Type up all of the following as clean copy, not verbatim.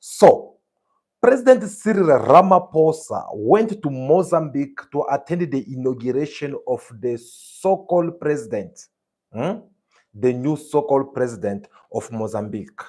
So, President Cyril Ramaphosa went to Mozambique to attend the inauguration of the so-called president, hmm, the new so-called president of Mozambique.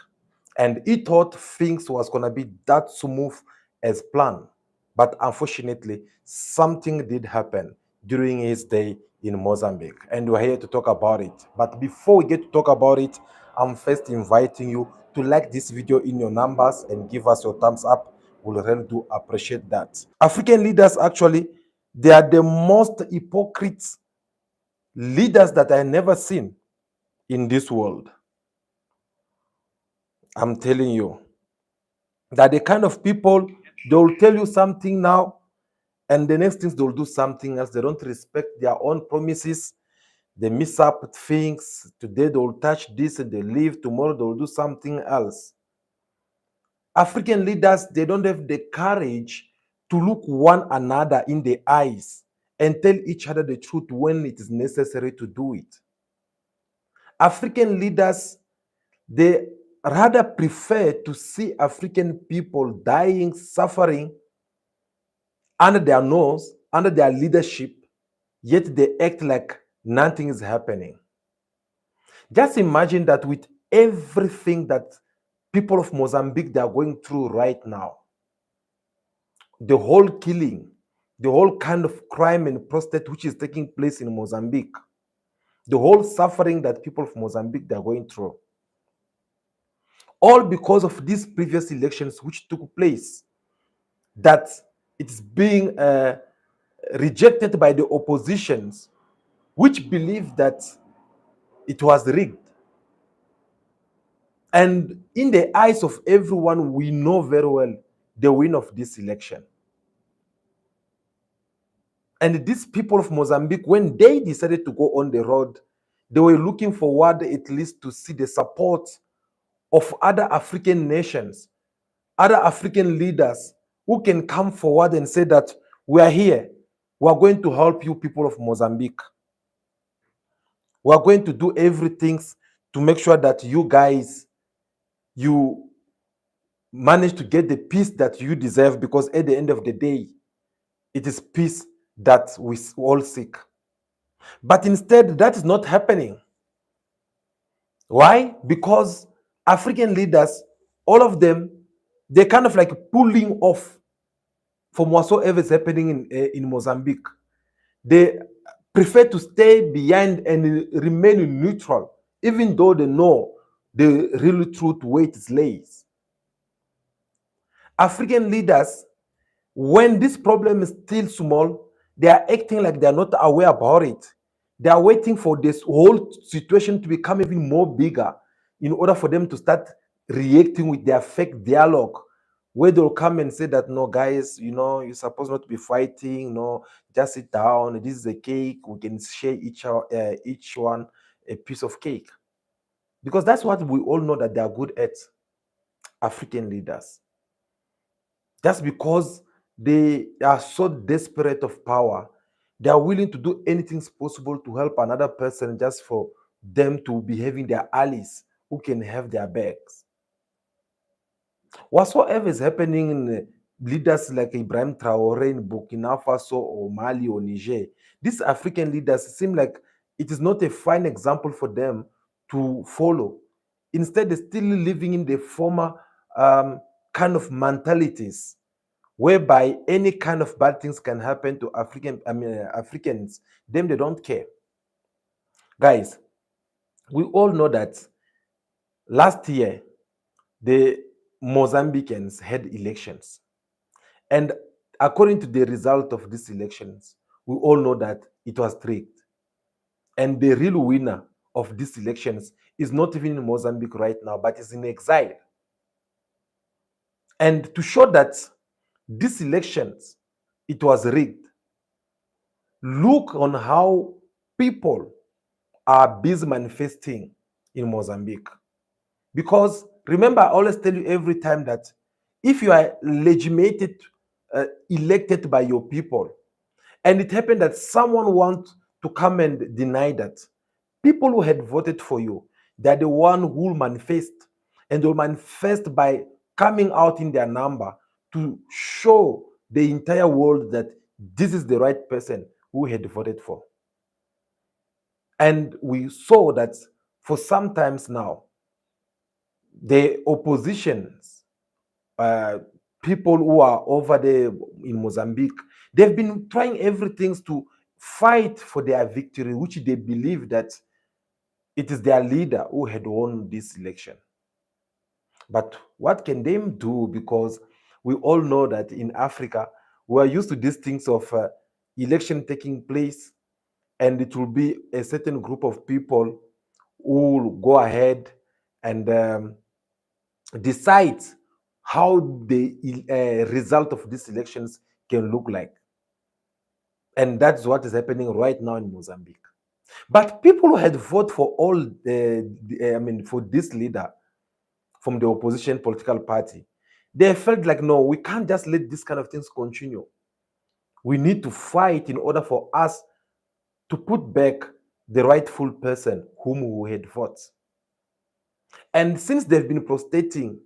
And he thought things was going to be that smooth as planned. But unfortunately, something did happen during his day in Mozambique. And we're here to talk about it. But before we get to talk about it, I'm first inviting you to like this video in your numbers and give us your thumbs up. We'll really do appreciate that. African leaders, actually, they are the most hypocrite leaders that I never seen in this world. I'm telling you that the kind of people, they'll tell you something now, and the next things they'll do something else. They don't respect their own promises. They miss up things. Today they'll touch this and they leave. Tomorrow they'll do something else. African leaders, they don't have the courage to look one another in the eyes and tell each other the truth when it is necessary to do it. African leaders, they rather prefer to see African people dying, suffering under their nose, under their leadership, yet they act like nothing is happening. Just imagine that with everything that people of Mozambique they are going through right now, the whole killing, the whole kind of crime and prostitution which is taking place in Mozambique, the whole suffering that people of Mozambique they are going through, all because of these previous elections which took place, that it's being rejected by the oppositions, which believe that it was rigged. And in the eyes of everyone, we know very well the win of this election. And these people of Mozambique, when they decided to go on the road, they were looking forward at least to see the support of other African nations, other African leaders who can come forward and say that we are here. We are going to help you, people of Mozambique. We are going to do everything to make sure that you guys, you manage to get the peace that you deserve, because at the end of the day, it is peace that we all seek. But instead, that is not happening. Why? Because African leaders, all of them, they're kind of like pulling off from whatsoever is happening in Mozambique. They prefer to stay behind and remain neutral, even though they know the real truth where it lays. African leaders, when this problem is still small, they are acting like they are not aware about it. They are waiting for this whole situation to become even more bigger in order for them to start reacting with their fake dialogue, where they'll come and say that, no, guys, you're supposed not to be fighting. No, just sit down. This is a cake. We can share each one a piece of cake. Because that's what we all know that they are good at, African leaders. Just because they are so desperate of power, they are willing to do anything possible to help another person just for them to be having their allies who can have their backs. Whatsoever is happening in leaders like Ibrahim Traore in Burkina Faso or Mali or Niger, these African leaders seem like it is not a fine example for them to follow. Instead, they're still living in the former kind of mentalities, whereby any kind of bad things can happen to Africans, them they don't care. Guys, we all know that last year the Mozambicans had elections, and according to the result of these elections, we all know that it was rigged, and the real winner of these elections is not even in Mozambique right now, but is in exile. And to show that these elections, it was rigged, look on how people are busy manifesting in Mozambique. Because remember, I always tell you every time that if you are legitimated, elected by your people, and it happened that someone wants to come and deny that, people who had voted for you, they're the one who will manifest, and they'll manifest by coming out in their number to show the entire world that this is the right person who had voted for. And we saw that for some times now, the oppositions, uh, people who are over there in Mozambique, they've been trying everything to fight for their victory, which they believe that it is their leader who had won this election. But what can they do? Because we all know that in Africa, we are used to these things of election taking place, and it will be a certain group of people who will go ahead and decide how the result of these elections can look like. And that's what is happening right now in Mozambique. But people who had voted for for this leader from the opposition political party, they felt like, no, we can't just let this kind of things continue. We need to fight in order for us to put back the rightful person whom we had voted. And since they've been protesting,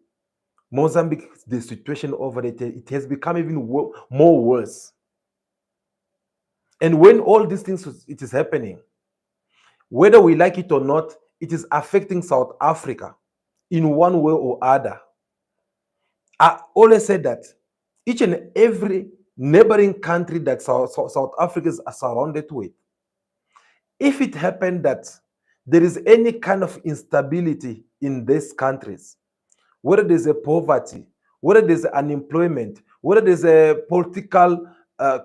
Mozambique, the situation over there, it has become even more worse. And when all these things it is happening, whether we like it or not, it is affecting South Africa in one way or other. I always said that each and every neighboring country that South Africa is surrounded with, if it happened that there is any kind of instability in these countries, whether there's a poverty, whether there's unemployment, whether there's a political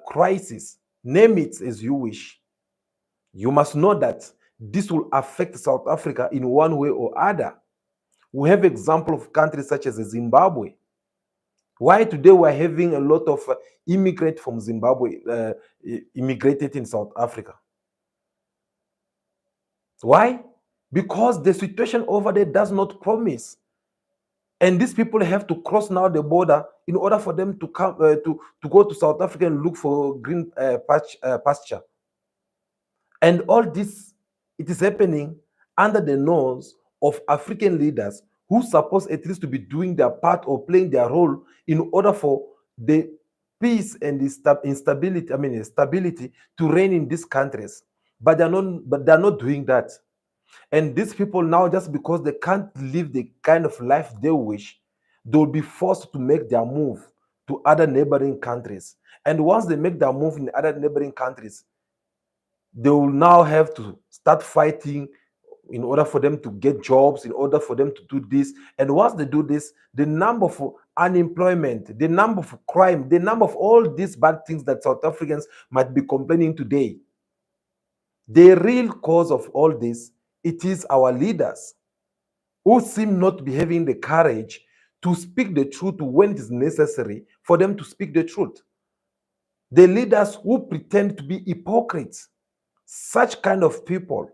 crisis, name it as you wish, you must know that this will affect South Africa in one way or other. We have example of countries such as Zimbabwe. Why today we're having a lot of immigrants from Zimbabwe immigrated in South Africa? Why? Because the situation over there does not promise. And these people have to cross now the border in order for them to come to go to South Africa and look for green pasture. And all this, it is happening under the nose of African leaders who supposed at least to be doing their part or playing their role in order for the peace and the stability to reign in these countries. But they're not doing that. And these people now, just because they can't live the kind of life they wish, they'll be forced to make their move to other neighboring countries. And once they make their move in other neighboring countries, they will now have to start fighting in order for them to get jobs, in order for them to do this. And once they do this, the number of unemployment, the number of crime, the number of all these bad things that South Africans might be complaining today, the real cause of all this, it is our leaders who seem not to be having the courage to speak the truth when it is necessary for them to speak the truth. The leaders who pretend to be hypocrites, such kind of people.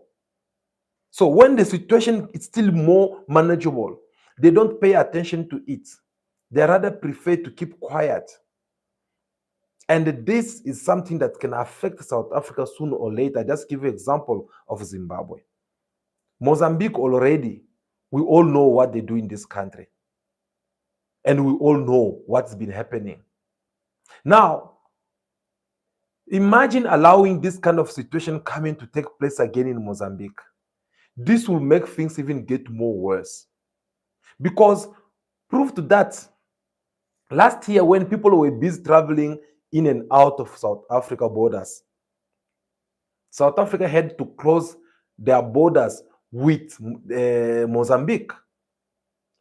So when the situation is still more manageable, they don't pay attention to it. They rather prefer to keep quiet. And this is something that can affect South Africa sooner or later. Just give you an example of Zimbabwe. Mozambique already, we all know what they do in this country. And we all know what's been happening. Now, imagine allowing this kind of situation coming to take place again in Mozambique. This will make things even get more worse. Because proof to that, last year when people were busy traveling in and out of South Africa borders, South Africa had to close their borders with Mozambique.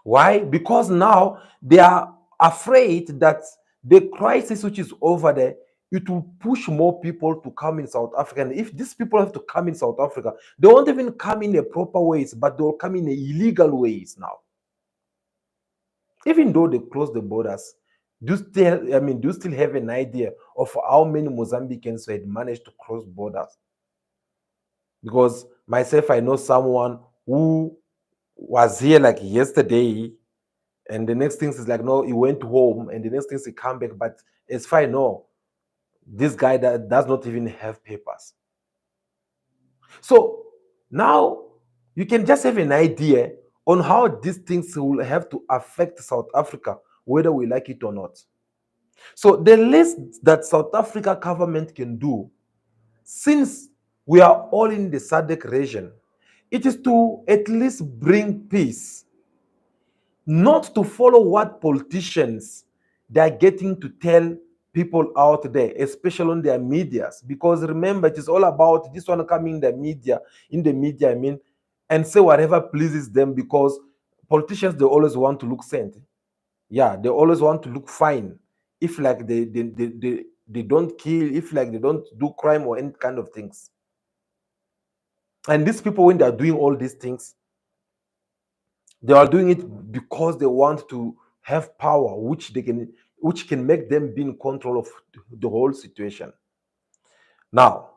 Why? Because now they are afraid that the crisis which is over there, it will push more people to come in South Africa. And if these people have to come in South Africa, they won't even come in a proper ways, but they'll come in illegal ways now. Even though they close the borders, do you still have an idea of how many Mozambicans had managed to cross borders? Because myself, I know someone who was here like yesterday, and the next thing is like, no, he went home, and the next thing is he come back. But as far as I know, this guy that does not even have papers. So now you can just have an idea on how these things will have to affect South Africa, whether we like it or not. So the least that South Africa government can do, since we are all in the SADC region, it is to at least bring peace, not to follow what politicians they are getting to tell people out there, especially on their medias. Because remember, it is all about this one coming in the media, I mean, and say whatever pleases them, because politicians, they always want to look saint. Yeah, they always want to look fine. If like they don't kill, if like they don't do crime or any kind of things. And these people, when they are doing all these things, they are doing it because they want to have power, which can make them be in control of the whole situation. Now,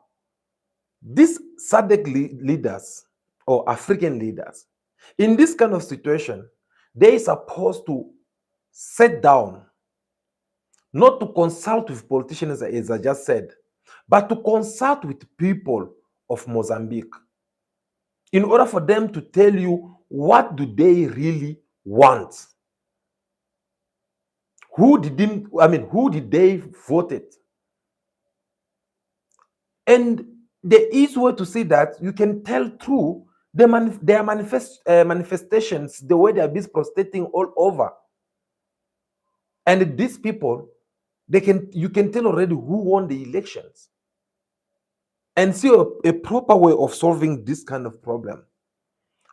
these SADC leaders or African leaders, in this kind of situation, they are supposed to sit down, not to consult with politicians, as I just said, but to consult with people of Mozambique, in order for them to tell you what do they really want. Who did they voted? And the easy way to see that, you can tell through their manifestations, the way they are busy protesting all over. And these people, you can tell already who won the elections, and see a proper way of solving this kind of problem.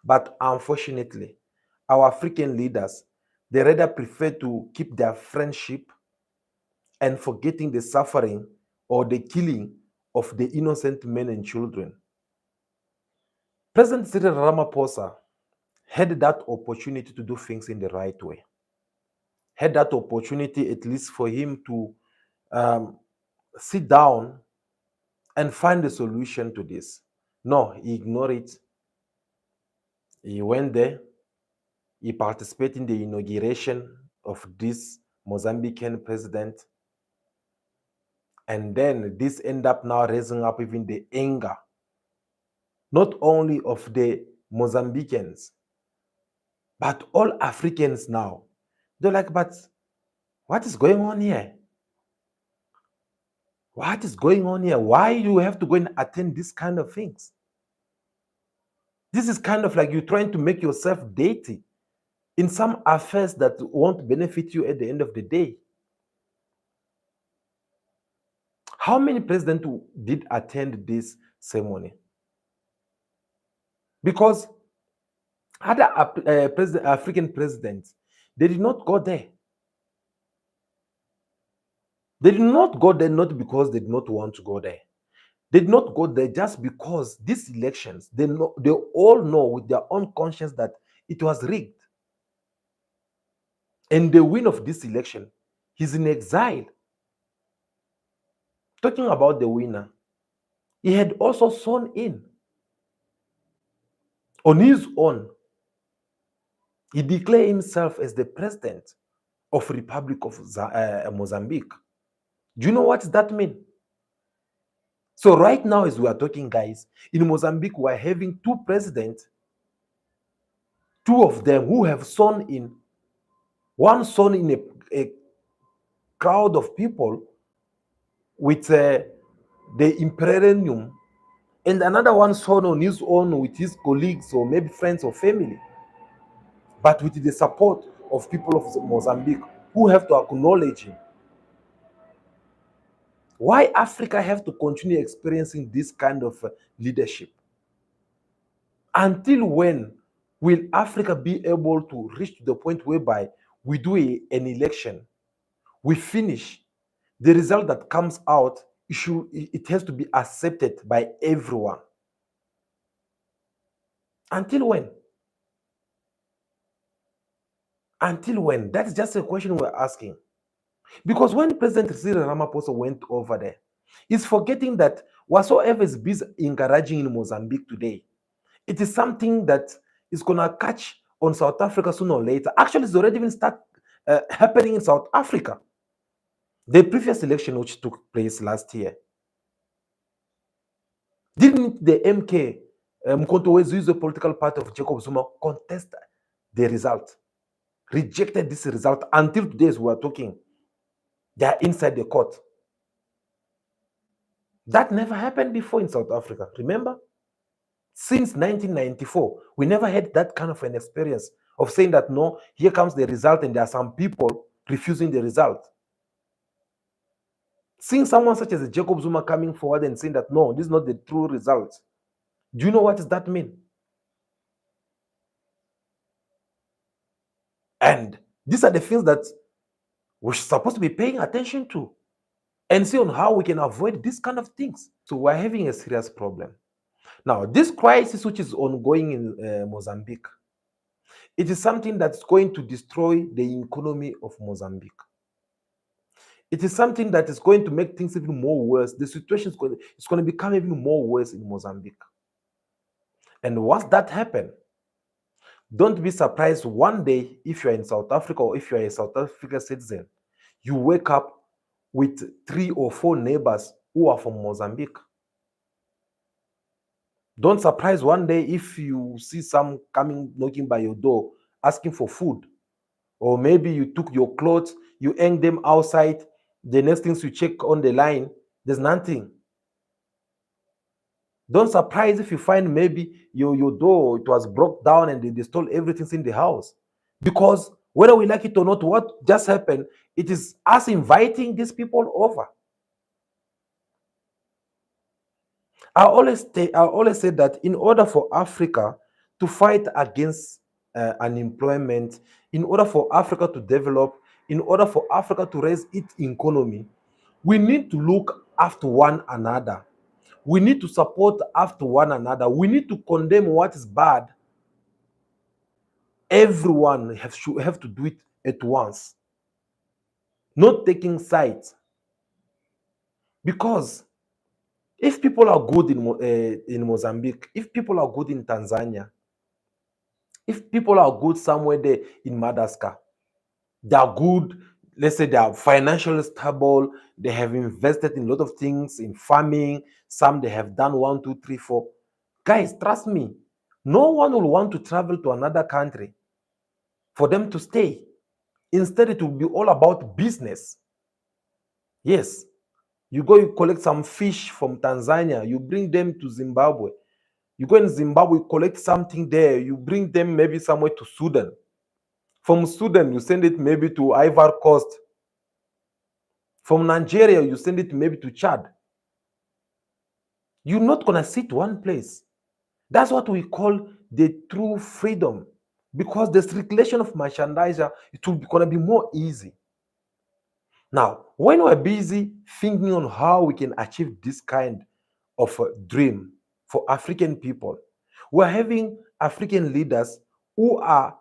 But unfortunately, our African leaders, they rather prefer to keep their friendship and forgetting the suffering or the killing of the innocent men and children. President Cyril Ramaphosa had that opportunity to do things in the right way. Had that opportunity at least for him to sit down and find a solution to this. No, he ignored it. He went there. He participated in the inauguration of this Mozambican president. And then this ended up now raising up even the anger, not only of the Mozambicans, but all Africans now. They're like, but what is going on here? What is going on here? Why you have to go and attend these kind of things? This is kind of like you trying to make yourself dirty in some affairs that won't benefit you at the end of the day. How many presidents did attend this ceremony? Because other African presidents, they did not go there. They did not go there not because they did not want to go there. They did not go there just because these elections, they all know with their own conscience that it was rigged. And the win of this election, he's in exile. Talking about the winner, he had also sworn in on his own. He declared himself as the president of Republic of Mozambique. Do you know what that means? So right now, as we are talking, guys, in Mozambique, we are having two presidents, two of them who have sworn in. One sworn in a crowd of people with the imperium, and another one sworn on his own with his colleagues or maybe friends or family, but with the support of people of Mozambique who have to acknowledge him. Why Africa have to continue experiencing this kind of leadership? Until when will Africa be able to reach to the point whereby we do an election, we finish, the result that comes out, it has to be accepted by everyone? Until when? Until when? That's just a question we're asking. Because when President Cyril Ramaphosa went over there, he's forgetting that whatsoever is busy encouraging in Mozambique today, it is something that is going to catch on South Africa sooner or later. Actually, it's already been happening in South Africa. The previous election, which took place last year, didn't the MK, Mkhonto Wezu, is a political party of Jacob Zuma, contest the result, rejected this result. Until today, as we are talking, they are inside the court. That never happened before in South Africa. Remember? Since 1994, we never had that kind of an experience of saying that, no, here comes the result, and there are some people refusing the result. Seeing someone such as Jacob Zuma coming forward and saying that, no, this is not the true result. Do you know what does that mean? And these are the things that we're supposed to be paying attention to and see on how we can avoid these kind of things. So we're having a serious problem. Now, this crisis which is ongoing in Mozambique, it is something that's going to destroy the economy of Mozambique. It is something that is going to make things even more worse. The situation is going to become even more worse in Mozambique. And once that happens, don't be surprised one day if you're in South Africa or if you're a South African citizen, you wake up with 3 or 4 neighbors who are from Mozambique. Don't surprise one day if you see some coming knocking by your door asking for food. Or maybe you took your clothes, you hang them outside. The next things you check on the line, there's nothing. Don't surprise if you find maybe your door, it was broke down and they stole everything in the house. Because whether we like it or not, what just happened, it is us inviting these people over. I always say that in order for Africa to fight against unemployment, in order for Africa to develop, in order for Africa to raise its economy, we need to look after one another. We need to support after one another. We need to condemn what is bad. Everyone should have to do it at once, not taking sides. Because if people are good in Mozambique, if people are good in Tanzania, if people are good somewhere there in Madagascar, they are good, let's say they are financially stable, they have invested in a lot of things, in farming, some they have done 1, 2, 3, 4. Guys, trust me, no one will want to travel to another country for them to stay. Instead, it will be all about business. Yes, you go, you collect some fish from Tanzania, you bring them to Zimbabwe. You go in Zimbabwe, you collect something there, you bring them maybe somewhere to Sudan. From Sudan, you send it maybe to Ivory Coast. From Nigeria, you send it maybe to Chad. You're not going to sit one place. That's what we call the true freedom. Because the circulation of merchandise, it will be going to be more easy. Now, when we're busy thinking on how we can achieve this kind of a dream for African people, we're having African leaders who are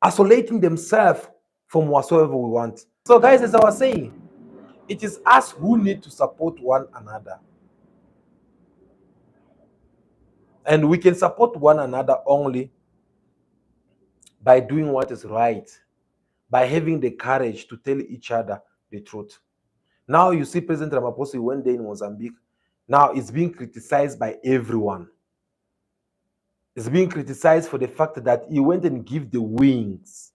isolating themselves from whatsoever we want. So, guys, as I was saying, it is us who need to support one another. And we can support one another only by doing what is right, by having the courage to tell each other the truth. Now you see President Ramaphosa went there in Mozambique. Now it's being criticized by everyone. It's being criticized for the fact that he went and gave the wings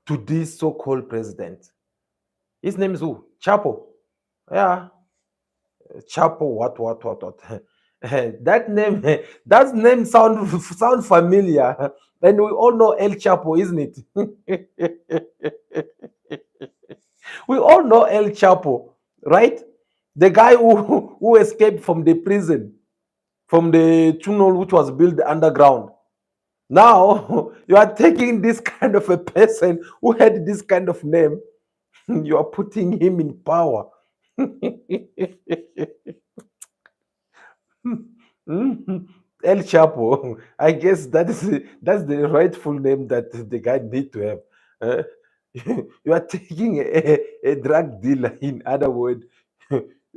to this so-called president. His name is who? Chapo. Yeah. Chapo, what. That name sound familiar. And we all know El Chapo, isn't it? We all know El Chapo, right? The guy who escaped from the prison, from the tunnel which was built underground. Now you are taking this kind of a person who had this kind of name, you are putting him in power. El Chapo. I guess that's the rightful name that the guy need to have. Uh, you are taking a drug dealer, in other words,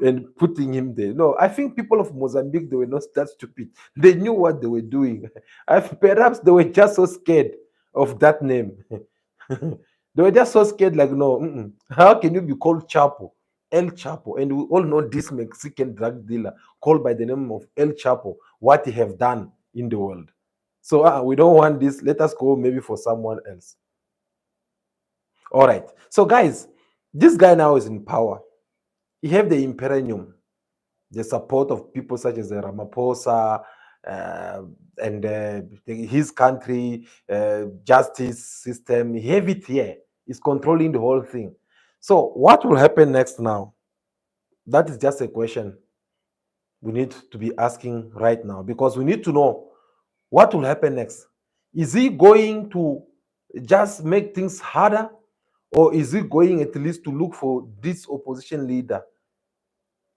and putting him there. No, I think people of Mozambique, they were not that stupid. They knew what they were doing. Perhaps they were just so scared of that name. They were just so scared, like, no, how can you be called Chapo? El Chapo, and we all know this Mexican drug dealer called by the name of El Chapo, what he have done in the world. So we don't want this. Let us go maybe for someone else. All right. So guys, this guy now is in power. He have the imperium, the support of people such as Ramaphosa, uh, and his country, justice system. He have it here. He's controlling the whole thing. So what will happen next now? That is just a question we need to be asking right now, because we need to know what will happen next. Is he going to just make things harder, or is he going at least to look for this opposition leader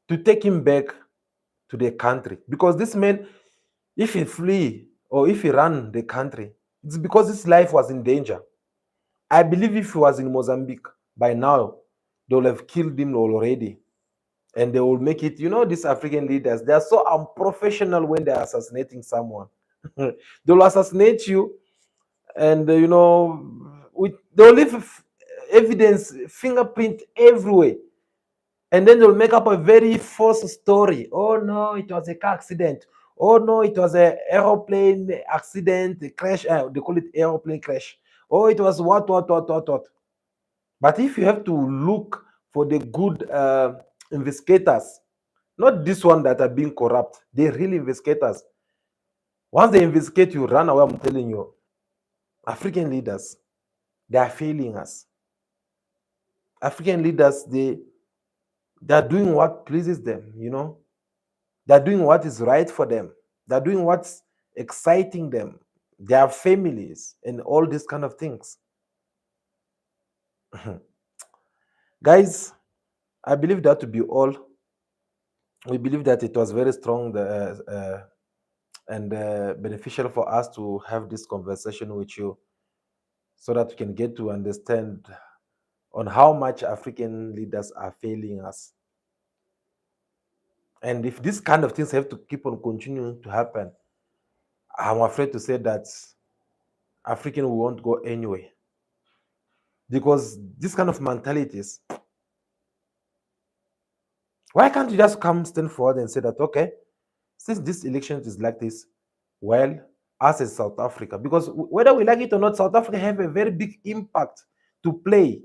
to take him back to the country? Because this man, if he flee or if he run the country, it's because his life was in danger. I believe if he was in Mozambique by now, they will have killed him already. And they will make it, these African leaders, they are so unprofessional when they are assassinating someone. They will assassinate you, and they'll leave evidence, fingerprint everywhere, and then they'll make up a very false story. Oh no, it was a car accident. Oh no, it was a aeroplane accident, a crash. They call it aeroplane crash. Oh, it was what. But if you have to look for the good investigators, not this one that are being corrupt, they're real investigators. Once they investigate, you run away. I'm telling you, African leaders, they are failing us. African leaders, they are doing what pleases them. They're doing what is right for them. They're doing what's exciting them, their families, and all these kind of things. Guys, I believe that to be all. We believe that it was very strong and beneficial for us to have this conversation with you, so that we can get to understand on how much African leaders are failing us. And if this kind of things have to keep on continuing to happen, I'm afraid to say that African won't go anywhere. Because this kind of mentalities, why can't you just come stand forward and say that, okay, since this election is like this, well, us as South Africa, because whether we like it or not, South Africa have a very big impact to play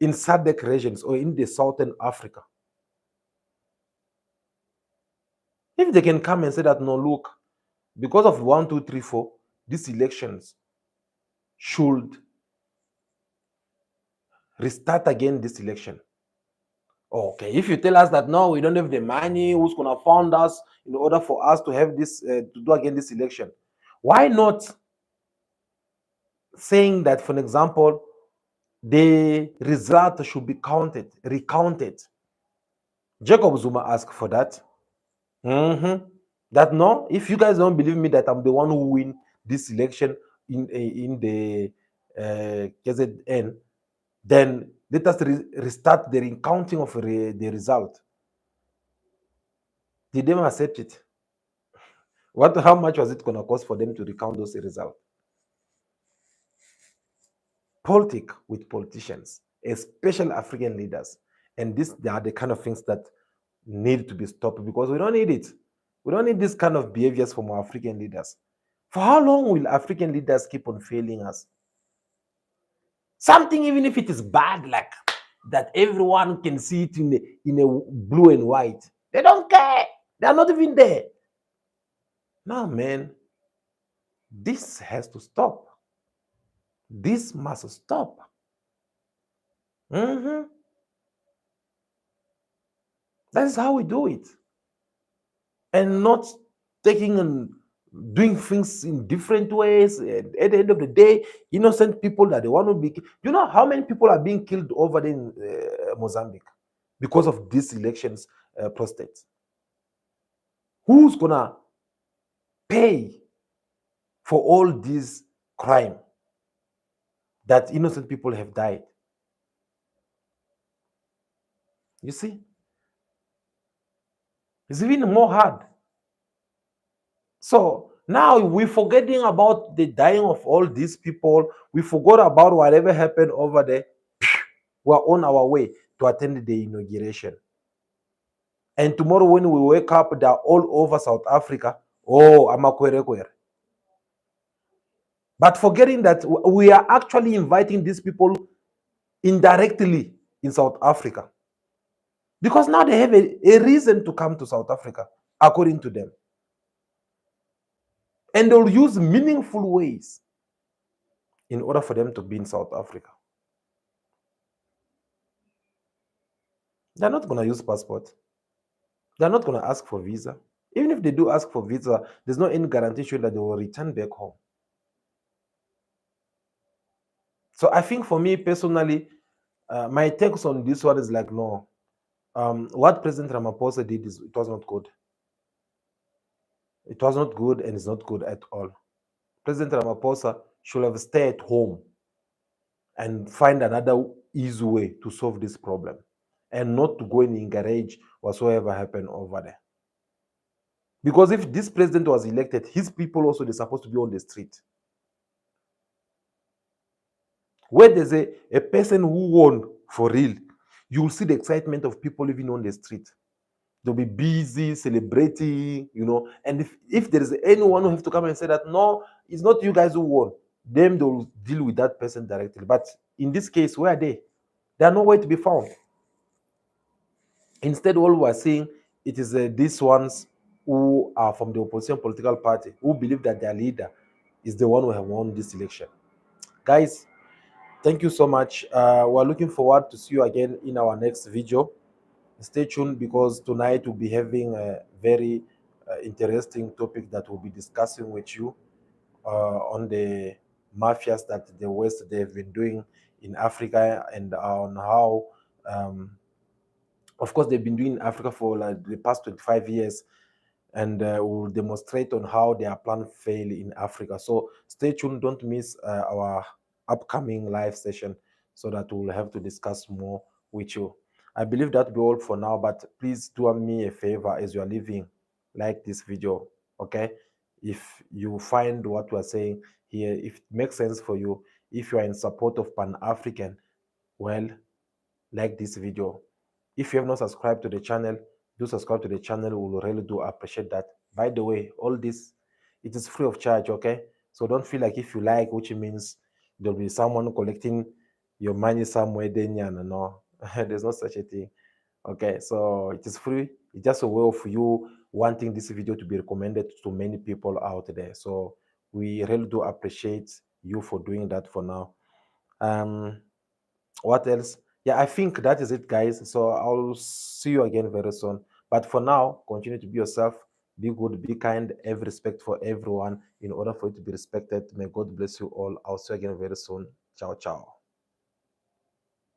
in SADC regions or in the Southern Africa. If they can come and say that, no, look, because of 1, 2, 3, 4, these elections should restart again this election. Okay, if you tell us that no, we don't have the money, who's gonna fund us in order for us to have this to do again this election? Why not saying that, for example, the result should be recounted? Jacob Zuma asked for that. That no, if you guys don't believe me that I'm the one who win this election in the KZN, then let us restart the recounting of the result. Did they accept it? How much was it going to cost for them to recount those results? Politics with politicians, especially African leaders, and they are the kind of things that need to be stopped, because we don't need it. We don't need this kind of behaviors from our African leaders. For how long will African leaders keep on failing us? Something, even if it is bad, like that everyone can see it in a blue and white, they don't care. They are not even there. No, man, this has to stop. This must stop. That is how we do it. And not taking and doing things in different ways. At the end of the day, innocent people that they want to be. You know how many people are being killed over there in Mozambique because of these elections prostate? Who's gonna pay for all this crime that innocent people have died? You see, it's even more hard. So now we're forgetting about the dying of all these people. We forgot about whatever happened over there. We're on our way to attend the inauguration. And tomorrow when we wake up, they're all over South Africa. Oh, Amakwerekwere. But forgetting that we are actually inviting these people indirectly in South Africa. Because now they have a reason to come to South Africa, according to them. And they'll use meaningful ways in order for them to be in South Africa. They're not going to use passport. They're not going to ask for visa. Even if they do ask for visa, there's no any guarantee that they will return back home. So I think for me personally, my takes on this one is like, no, what President Ramaphosa did is it was not good. It was not good, and it's not good at all. President Ramaphosa should have stayed at home and find another easy way to solve this problem, and not to go and encourage whatsoever happened over there. Because if this president was elected, his people also, they're supposed to be on the street. Where there's a person who won for real, you'll see the excitement of people living on the street. They'll be busy celebrating, and if there is anyone who have to come and say that, no, it's not you guys who won, them, they'll deal with that person directly. But in this case, where are they? They are nowhere to be found. Instead, all we're seeing, it is these ones who are from the opposition political party, who believe that their leader is the one who have won this election. Guys, thank you so much. We're looking forward to see you again in our next video. Stay tuned, because tonight we'll be having a very interesting topic that we'll be discussing with you on the mafias that the West they've been doing in Africa, and on how of course they've been doing in Africa for like the past 25 years, and we'll demonstrate on how their plan failed in Africa. So stay tuned, don't miss our upcoming live session, so that we'll have to discuss more with you. I believe that will be all for now, but please do me a favor as you are leaving, like this video, okay? If you find what we are saying here, if it makes sense for you, if you are in support of Pan-African, well, like this video. If you have not subscribed to the channel, do subscribe to the channel. We will really do appreciate that. By the way, all this, it is free of charge, okay? So don't feel like if you like, which means there'll be someone collecting your money somewhere, then no. There's no such a thing. Okay, so it is free. It's just a way of you wanting this video to be recommended to many people out there. So we really do appreciate you for doing that for now. What else? Yeah, I think that is it, guys. So I'll see you again very soon. But for now, continue to be yourself, be good, be kind, have respect for everyone in order for you to be respected. May God bless you all. I'll see you again very soon. Ciao, ciao.